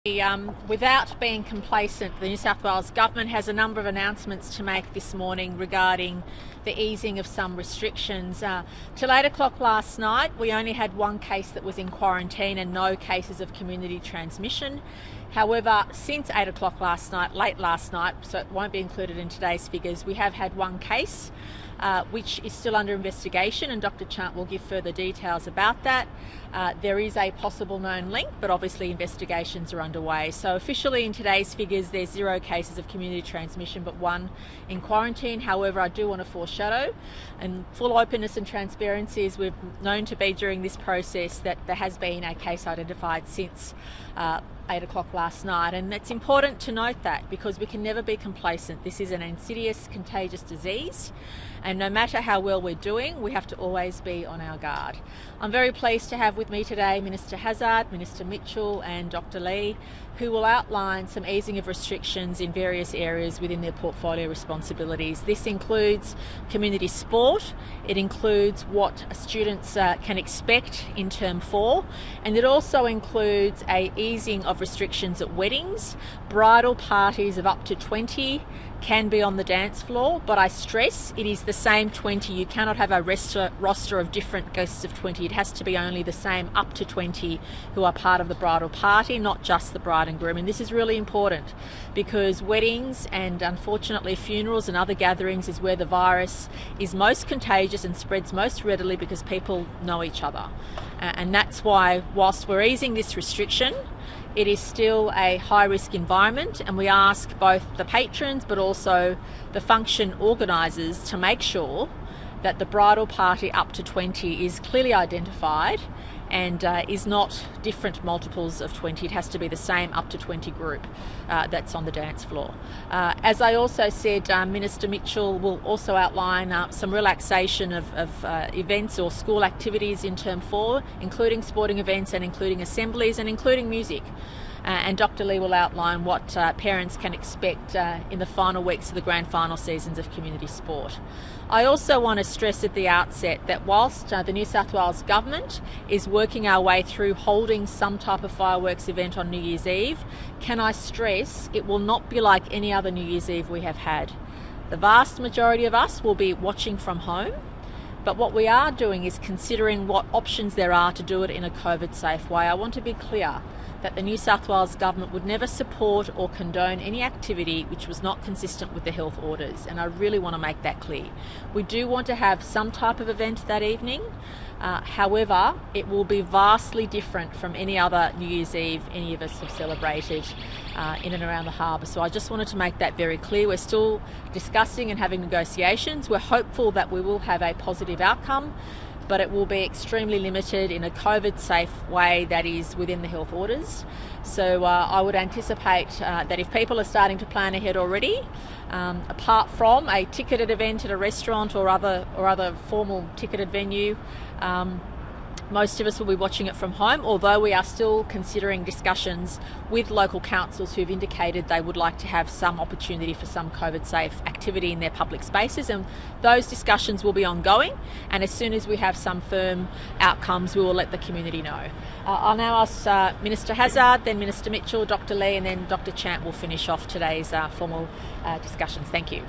Without being complacent, the New South Wales Government has a number of announcements to make this morning regarding the easing of some restrictions. Till 8 o'clock last night, we only had one case that was in quarantine and no cases of community transmission. However, since 8 o'clock late last night, so it won't be included in today's figures, we have had one case which is still under investigation, and Dr. Chant will give further details about that. There is a possible known link, but obviously investigations are underway. So officially in today's figures, there's 0 cases of community transmission, but 1 in quarantine. However, I do want to foreshadow, and full openness and transparency as we've known to be during this process, that there has been a case identified since 8 o'clock last night, and it's important to note that because we can never be complacent. This is an insidious, contagious disease, and no matter how well we're doing, we have to always be on our guard. I'm very pleased to have with me today Minister Hazzard, Minister Mitchell and Dr. Lee, who will outline some easing of restrictions in various areas within their portfolio responsibilities. This includes community sport, it includes what students can expect in Term 4, and it also includes a easing of restrictions at weddings. Bridal parties of up to 20 can be on the dance floor, but I stress it is the same 20. You cannot have a roster of different guests of 20. It has to be only the same up to 20 who are part of the bridal party, not just the bride and groom. And this is really important because weddings and unfortunately funerals and other gatherings is where the virus is most contagious and spreads most readily because people know each other. And that's why, whilst we're easing this restriction, it is still a high-risk environment, and we ask both the patrons but also the function organisers to make sure that the bridal party up to 20 is clearly identified and is not different multiples of 20. It has to be the same up to 20 group that's on the dance floor. As I also said, Minister Mitchell will also outline some relaxation of events or school activities in Term 4, including sporting events and including assemblies and including music. And Dr. Lee will outline what parents can expect in the final weeks of the grand final seasons of community sport. I also want to stress at the outset that whilst the New South Wales Government is working our way through holding some type of fireworks event on New Year's Eve, can I stress it will not be like any other New Year's Eve we have had. The vast majority of us will be watching from home, but what we are doing is considering what options there are to do it in a COVID-safe way. I want to be clear that the New South Wales Government would never support or condone any activity which was not consistent with the health orders, and I really want to make that clear. We do want to have some type of event that evening, however, it will be vastly different from any other New Year's Eve any of us have celebrated in and around the harbour. So I just wanted to make that very clear. We're still discussing and having negotiations. We're hopeful that we will have a positive outcome, but it will be extremely limited in a COVID-safe way that is within the health orders. So I would anticipate that if people are starting to plan ahead already, apart from a ticketed event at a restaurant or other formal ticketed venue, most of us will be watching it from home, although we are still considering discussions with local councils who've indicated they would like to have some opportunity for some COVID-safe activity in their public spaces, and those discussions will be ongoing, and as soon as we have some firm outcomes we will let the community know. I'll now ask Minister Hazzard, then Minister Mitchell, Dr. Lee and then Dr. Chant will finish off today's formal discussions. Thank you.